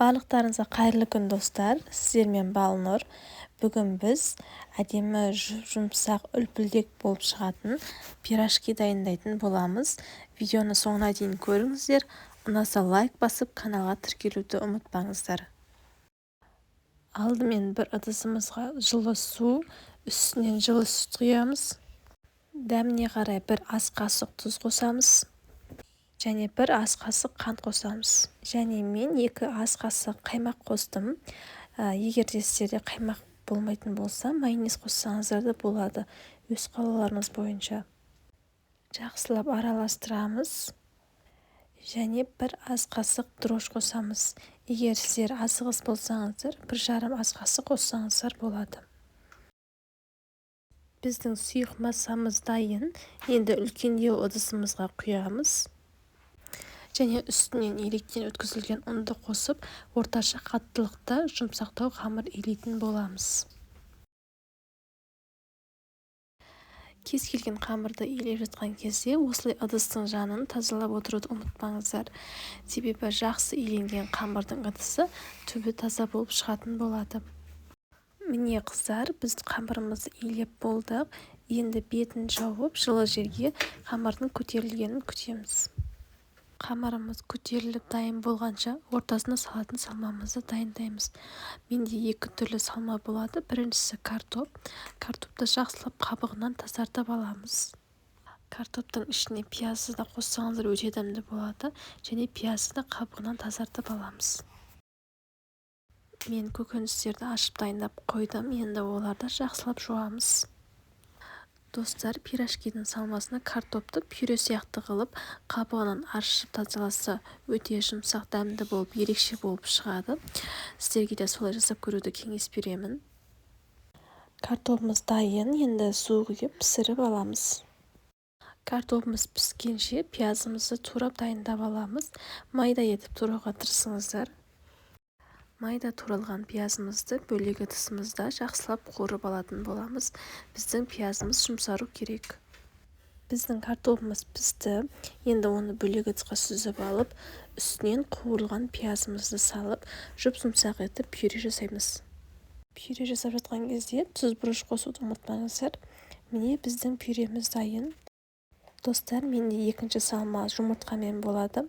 Барлықтарыңызға қайырлы күн достар, сіздермен Балнұр. Бүгін біз әдемі жұмсақ үлпілдек болып шығатын пирожки дайындайтын боламыз. Видеоны соңына дейін көріңіздер. Ұнаса лайк басып, каналға тіркелуді ұмытпаңыздар. Алдымен бір ыдысымызға жылы су, үстінен жылы сүт құямыз. Дәміне қарай бір ас қасық тұз қосамыз. Және бір ас қасық қант қосамыз. Және мен 2 ас қасық қаймақ қостым. Егер де сіздерде қаймақ болмайтын болса, майонез қоссаңыздар да болады, өз қалауларыңыз бойынша. Жақсылап араластырамыз. Және бір ас қасық дрож қосамыз. Егер сіздер асығыс болсаңыздар, 1,5 ас қасық қоссаңыздар болады. Біздің сұйық массамыз дайын. Енді үлкендеу ыдысымызға құямыз. Және үстінен електен өткізілген ұнды қосып, орташа қаттылықта жұмсақтау қамыр илейтін боламыз. Кез келген қамырды илеп жатқан кезде осылай ыдыстың жанын тазалап отыруды ұмытпаңыздар. Себебі жақсы иленген қамырдың ыдысы түбі таза болып шығатын болады. Міне қыздар, біз қамырымызды илеп болдық. Енді бетін жауып, жылы жерге қамырдың көтерілгенін күтеміз. Қамырымыз көтеріліп дайын болғанша ортасына салатын салмамызды дайындаймыз. Менде 2 түрлі салма болады. Біріншісі картоп. Картопты жақсылап қабығынан тазартып аламыз. Картоптың ішіне пиязды да қоссаңыздар өте дәмді болады. Және пиязды да қабығынан тазартып аламыз. Мен көкөністерді ашып дайындап қойдым. Енді оларды жақсылап жуамыз. Достар, пирожкидің салмасына картопты пюре сияқты қылып, қабығынан аршып тазаласа өте жұмсақ дәмді болып, ерекше болып шығады. Сіздерге де солай жасап көруді кеңес беремін. Картопымыз дайын, енді су құйып пісіріп аламыз. Картопымыз піскенше пиязымызды турап дайындап аламыз. Майда етіп турауға тырысыңыздар. Майда туралған пиязымызды бөлек ыдысымызда жақсылап қуырып алатын боламыз. Біздің пиязымыз жұмсару керек. Біздің картопымыз пісті. Енді оны бөлек ыдысқа сүзіп алып, үстінен қуырылған пиязымызды салып, жұп-жұмсақ етіп пюре жасаймыз. Пюре жасап жатқан кезде тұз бұрыш қосуды ұмытпаңыздар. Міне біздің пюреміз дайын. Достар, менде екінші салма жұмыртқамен болады.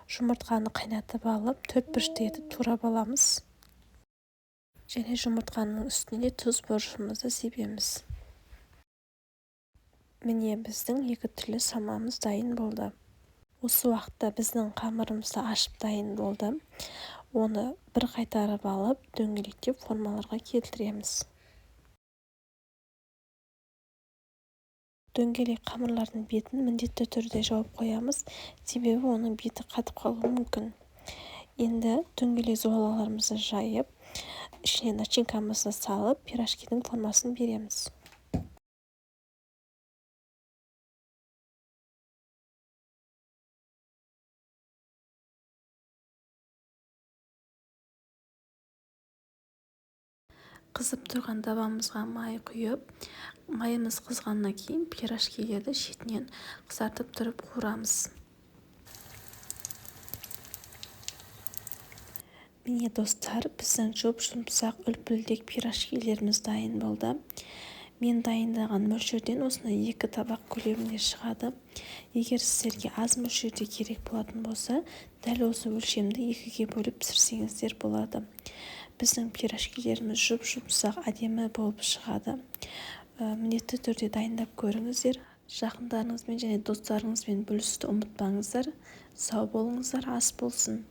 Жұмыртқаны қайнатып алып, 4 бұрышты етіп турап аламыз. Және жұмыртқаның үстіне тұз бұрышымызды себеміз. Міне біздің 2 түрлі салмамыз дайын болды. Осы уақытта біздің қамырымызды ашып дайын болды. Оны бір қайтарып алып, дөңгелектеп формаларға келтіреміз. Дөңгелек қамырлардың бетін міндетті түрде жауып қоямыз, себебі оның беті қатып қалуы мүмкін. Енді дөңгелек зуалаларымызды жайып, ішіне начинкамызды салып, пирожкидің формасын береміз. Қызып тұрған табамызға май құйып, майымыз қызғаннан кейін пирожкилерді шетінен қызартып тұрып қуырамыз. Міне достар, біздің жұп-жұмсақ үлпілдек пирожкилеріміз дайын болды. Мен дайындаған мөлшерден осындай 2 табақ көлемінде шығады. Егер сіздерге аз мөлшерде керек болатын болса, дәл осы өлшемді 2-ге бөліп пісірсеңіздер болады. Біздің пирожкилеріміз жұп-жұмсақ әдемі болып шығады. Міндетті түрде дайындап көріңіздер. Жақындарыңызбен және достарыңызбен бөлісуді ұмытпаңыздар. Сау болыңыздар, ас болсын.